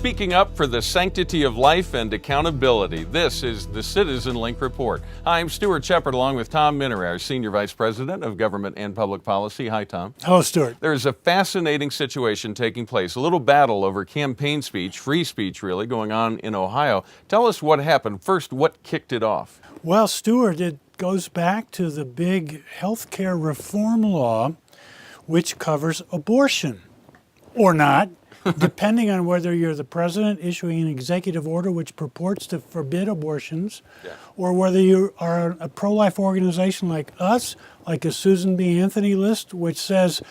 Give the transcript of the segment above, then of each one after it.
speaking up for the sanctity of life and accountability. This is the Citizen Link Report. Hi, I'm Stuart Shepard along with Tom Minnery, our Senior Vice President of Government and Public Policy. Hi, Tom. Hello, Stuart. There's a fascinating situation taking place, a little battle over campaign speech, free speech really, going on in Ohio. Tell us what happened. First, what kicked it off? Well, Stuart, it goes back to the big health care reform law, which covers abortion or not. Depending on whether you're the president issuing an executive order which purports to forbid abortions, or whether you are a pro-life organization like us, like a Susan B. Anthony List, which says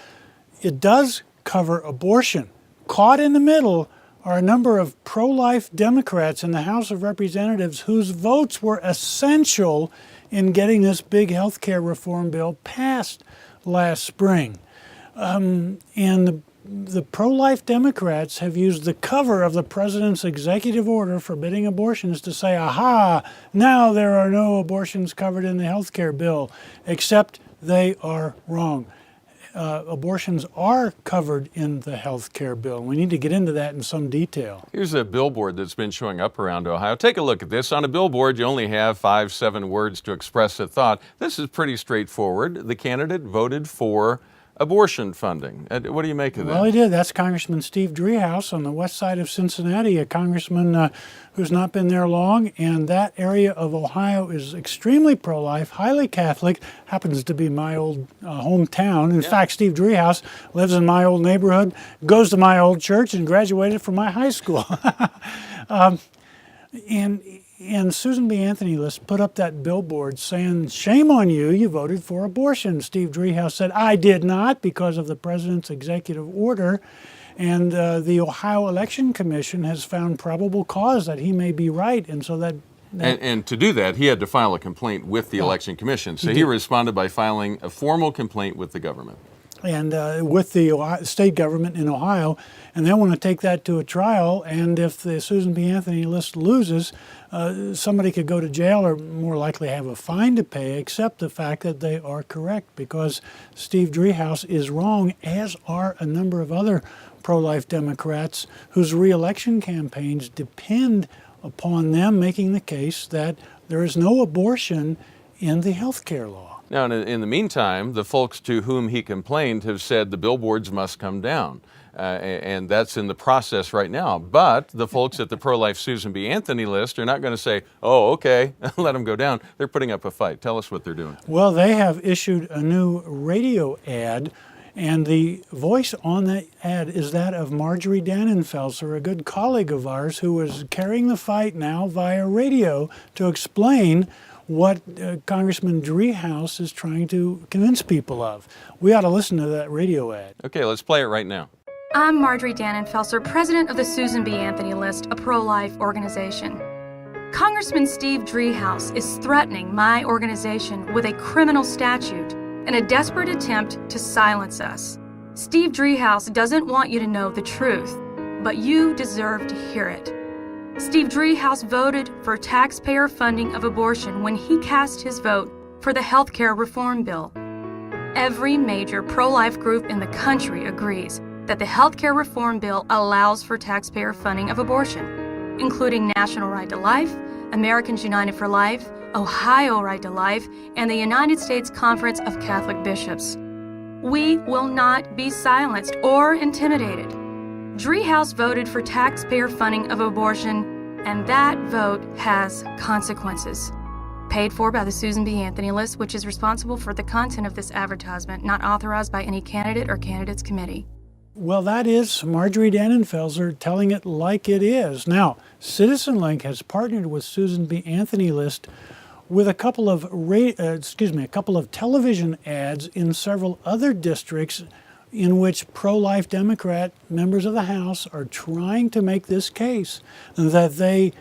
it does cover abortion. Caught in the middle are a number of pro-life Democrats in the House of Representatives whose votes were essential in getting this big health care reform bill passed last spring. And the pro-life Democrats have used the cover of the president's executive order forbidding abortions to say, aha, now there are no abortions covered in the health care bill, except they are wrong. Abortions are covered in the health care bill. We need to get into that in some detail. Here's a billboard that's been showing up around Ohio. Take a look at this. On a billboard, you only have 5-7 words to express a thought. This is pretty straightforward. The candidate voted for abortion funding. What do you make of that? Well, he did. That's Congressman Steve Driehaus on the west side of Cincinnati, a congressman who's not been there long. And that area of Ohio is extremely pro-life, highly Catholic, happens to be my old hometown. In fact, Steve Driehaus lives in my old neighborhood, goes to my old church, and graduated from my high school. And Susan B. Anthony List put up that billboard saying, shame on you, you voted for abortion. Steve Driehaus said, I did not, because of the president's executive order. And the Ohio Election Commission has found probable cause that he may be right. And so that and to do that, he had to file a complaint with the Election Commission. So he responded by filing a formal complaint with the government. And with the state government in Ohio, and they want to take that to a trial. And if the Susan B. Anthony List loses, somebody could go to jail or more likely have a fine to pay, except the fact that they are correct, because Steve Driehaus is wrong, as are a number of other pro-life Democrats whose re-election campaigns depend upon them making the case that there is no abortion in the health care law. Now, in the meantime, the folks to whom he complained have said the billboards must come down, and that's in the process right now. But the folks at the pro-life Susan B. Anthony List are not going to say, oh, okay, let them go down. They're putting up a fight. Tell us what they're doing. Well, they have issued a new radio ad, and the voice on that ad is that of Marjorie Dannenfelser, a good colleague of ours who is carrying the fight now via radio to explain what Congressman Driehaus is trying to convince people of. We ought to listen to that radio ad. Okay, let's play it right now. I'm Marjorie Dannenfelser, president of the Susan B. Anthony List, a pro-life organization. Congressman Steve Driehaus is threatening my organization with a criminal statute in a desperate attempt to silence us. Steve Driehaus doesn't want you to know the truth, but you deserve to hear it. Steve Driehaus voted for taxpayer funding of abortion when he cast his vote for the health care reform bill. Every major pro-life group in the country agrees that the health care reform bill allows for taxpayer funding of abortion, including National Right to Life, Americans United for Life, Ohio Right to Life, and the United States Conference of Catholic Bishops. We will not be silenced or intimidated. Driehaus voted for taxpayer funding of abortion, and that vote has consequences. Paid for by the Susan B. Anthony List, which is responsible for the content of this advertisement, not authorized by any candidate or candidates committee. Well, that is Marjorie Dannenfelser telling it like it is. Now, Citizen Link has partnered with Susan B. Anthony List with a couple of television ads in several other districts in which pro-life Democrat members of the House are trying to make this case that they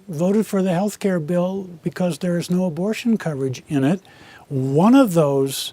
voted for the health care bill because there is no abortion coverage in it. One of those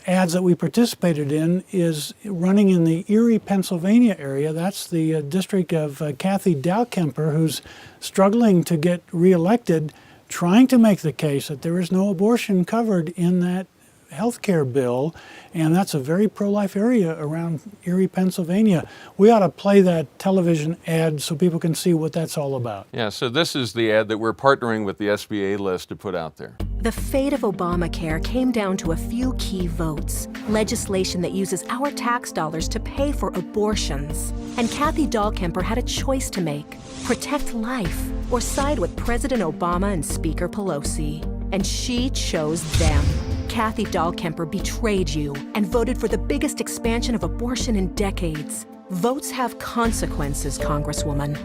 ads that we participated in is running in the Erie, Pennsylvania area. That's the district of Kathy Dowkemper, who's struggling to get reelected, trying to make the case that there is no abortion covered in that health care bill, and that's a very pro-life area around Erie, Pennsylvania. We ought to play that television ad so people can see what that's all about. Yeah, so this is the ad that we're partnering with the SBA List to put out there. The fate of Obamacare came down to a few key votes. Legislation that uses our tax dollars to pay for abortions. And Kathy Dahlkemper had a choice to make: protect life or side with President Obama and Speaker Pelosi. And she chose them. Kathy Dahlkemper betrayed you and voted for the biggest expansion of abortion in decades. Votes have consequences, Congresswoman.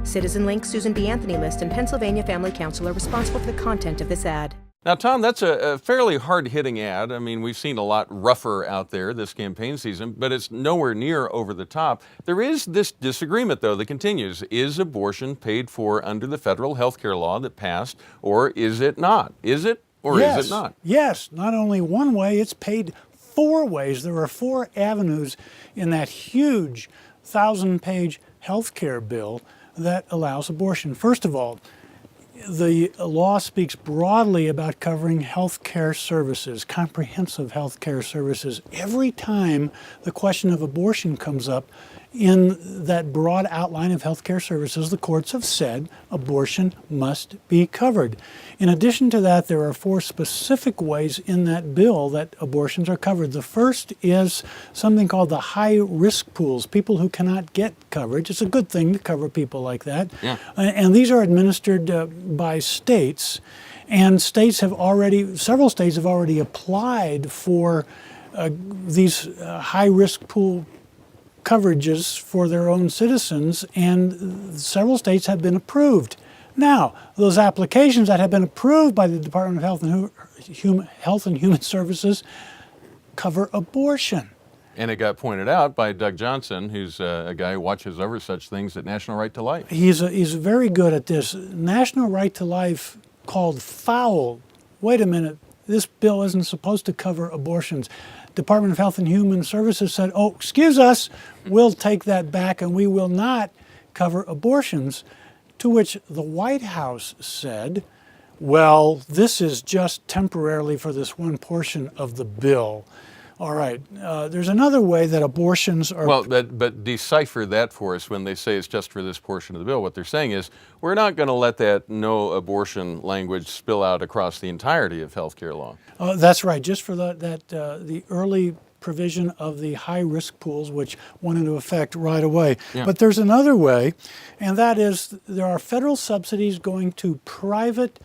Citizen Link, Susan B. Anthony List, and Pennsylvania Family Council are responsible for the content of this ad. Now, Tom, that's a fairly hard-hitting ad. I mean, we've seen a lot rougher out there this campaign season, but it's nowhere near over the top. There is this disagreement, though, that continues. Is abortion paid for under the federal health care law that passed, or is it not? Is it, or is it not? Yes, not only one way, it's paid 4 ways. There are 4 avenues in that huge 1,000-page health care bill that allows abortion. First of all, the law speaks broadly about covering health care services, comprehensive health care services. Every time the question of abortion comes up in that broad outline of health care services, the courts have said abortion must be covered. In addition to that, there are 4 specific ways in that bill that abortions are covered. The first is something called the high-risk pools, people who cannot get coverage. It's a good thing to cover people like that. Yeah. And these are administered by states, and several states have already applied for these high-risk pool coverages for their own citizens, and several states have been approved. Now, those applications that have been approved by the Department of Health and Human Services cover abortion. And it got pointed out by Doug Johnson, who's a guy who watches over such things at National Right to Life. He's very good at this. National Right to Life called foul. Wait a minute, this bill isn't supposed to cover abortions. Department of Health and Human Services said, oh, excuse us, we'll take that back and we will not cover abortions. To which the White House said, well, this is just temporarily for this one portion of the bill. All right, there's another way that abortions are... Well, but decipher that for us when they say it's just for this portion of the bill. What they're saying is we're not going to let that no abortion language spill out across the entirety of health care law. That's right, just for the early provision of the high-risk pools, which went into effect right away. Yeah. But there's another way, and that is there are federal subsidies going to private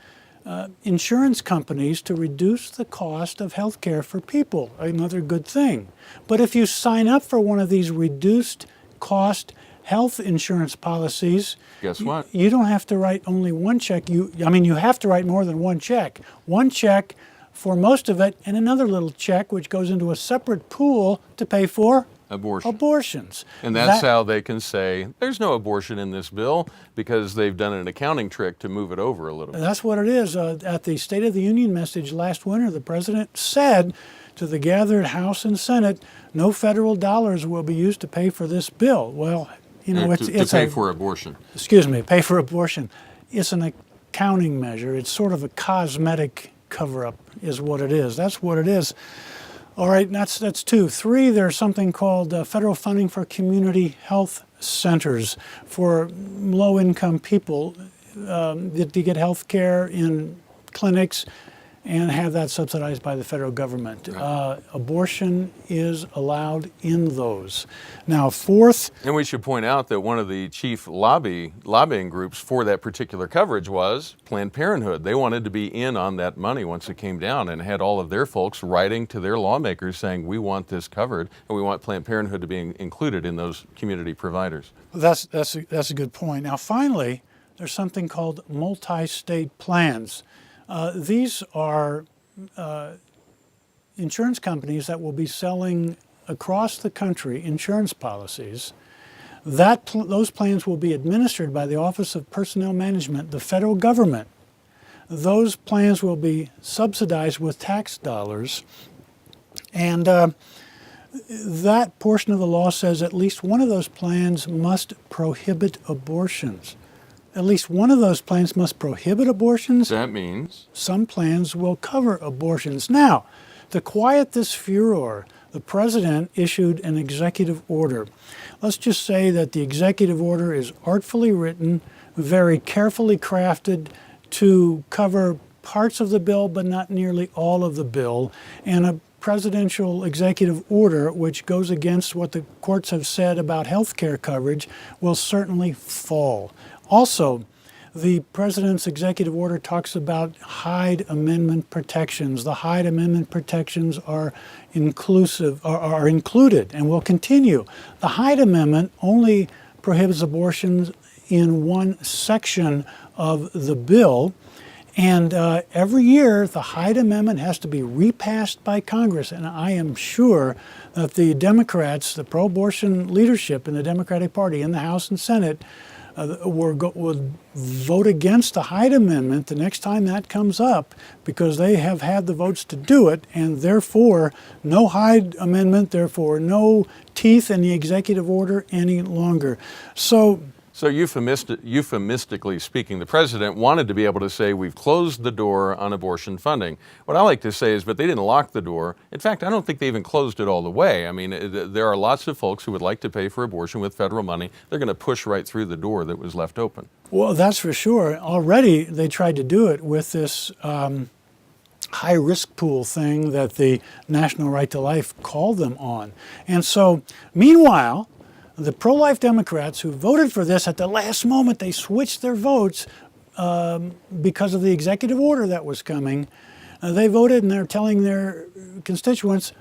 insurance companies to reduce the cost of health care for people, another good thing. But if you sign up for one of these reduced cost health insurance policies, guess what? You don't have to write only one check. You have to write more than one check. One check for most of it, and another little check which goes into a separate pool to pay for abortions. And that's how they can say there's no abortion in this bill, because they've done an accounting trick to move it over a little bit. That's what it is. At the State of the Union message last winter, the president said to the gathered House and Senate, no federal dollars will be used to pay for this bill. Well, it's pay for abortion. Excuse me, pay for abortion. It's an accounting measure. It's sort of a cosmetic cover-up is what it is. That's what it is. All right, that's 2. 3, there's something called federal funding for community health centers for low-income people to get health care in clinics and have that subsidized by the federal government. Right. Abortion is allowed in those. Now, 4th... And we should point out that one of the chief lobbying groups for that particular coverage was Planned Parenthood. They wanted to be in on that money once it came down, and had all of their folks writing to their lawmakers saying, we want this covered, and we want Planned Parenthood to be included in those community providers. That's a good point. Now, finally, there's something called multi-state plans. These are insurance companies that will be selling across the country insurance policies. Those plans will be administered by the Office of Personnel Management, the federal government. Those plans will be subsidized with tax dollars, and that portion of the law says at least one of those plans must prohibit abortions. At least one of those plans must prohibit abortions. That means? Some plans will cover abortions. Now, To quiet this furor, the president issued an executive order. Let's just say that the executive order is artfully written, very carefully crafted to cover parts of the bill, but not nearly all of the bill, and a presidential executive order, which goes against what the courts have said about health care coverage, will certainly fall. Also, the president's executive order talks about Hyde Amendment protections. The Hyde Amendment protections are included and will continue. The Hyde Amendment only prohibits abortions in one section of the bill. And every year, the Hyde Amendment has to be repassed by Congress. And I am sure that the Democrats, the pro-abortion leadership in the Democratic Party in the House and Senate, would vote against the Hyde Amendment the next time that comes up, because they have had the votes to do it, and therefore no Hyde Amendment, therefore no teeth in the executive order any longer. So euphemistically speaking, the president wanted to be able to say, we've closed the door on abortion funding. What I like to say is, but they didn't lock the door. In fact, I don't think they even closed it all the way. I mean, there are lots of folks who would like to pay for abortion with federal money. They're going to push right through the door that was left open. Well, that's for sure. Already they tried to do it with this high-risk pool thing that the National Right to Life called them on. And so, meanwhile, the pro-life Democrats who voted for this at the last moment, they switched their votes because of the executive order that was coming. They voted and they're telling their constituents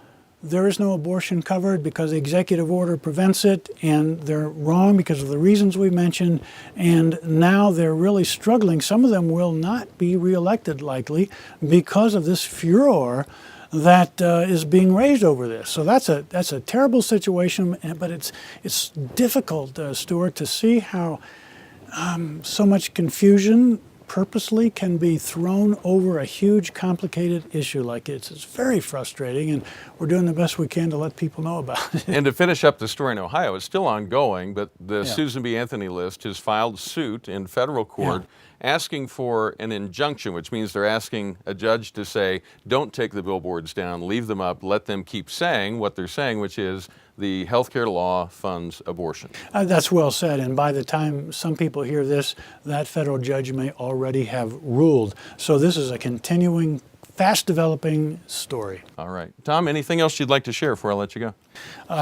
there is no abortion covered because the executive order prevents it, and they're wrong because of the reasons we mentioned, and now they're really struggling. Some of them will not be reelected likely because of this furor that is being raised over this. So that's a terrible situation, but it's difficult, Stuart, to see how so much confusion purposely can be thrown over a huge, complicated issue like it. It's very frustrating, and we're doing the best we can to let people know about it. And to finish up the story in Ohio, it's still ongoing, but the Susan B. Anthony List has filed suit in federal court asking for an injunction, which means they're asking a judge to say, don't take the billboards down, leave them up, let them keep saying what they're saying, which is the healthcare law funds abortion. That's well said, and by the time some people hear this, that federal judge may already have ruled. So this is a continuing, fast-developing story. All right. Tom, anything else you'd like to share before I let you go?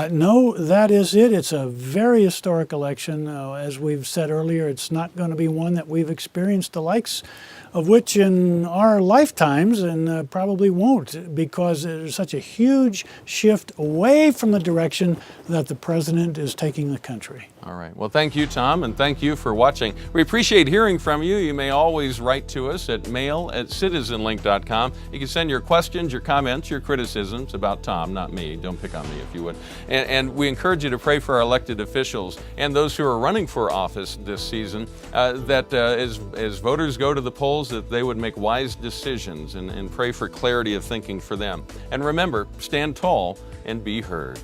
No, that is it. It's a very historic election. As we've said earlier, it's not going to be one that we've experienced the likes of which in our lifetimes, and probably won't, because there's such a huge shift away from the direction that the president is taking the country. All right. Well, thank you, Tom, and thank you for watching. We appreciate hearing from you. You may always write to us at mail@citizenlink.com. You can send your questions, your comments, your criticisms about Tom, not me. Don't pick on me if you would. And we encourage you to pray for our elected officials and those who are running for office this season, that as voters go to the polls, that they would make wise decisions, and pray for clarity of thinking for them. And remember, stand tall and be heard.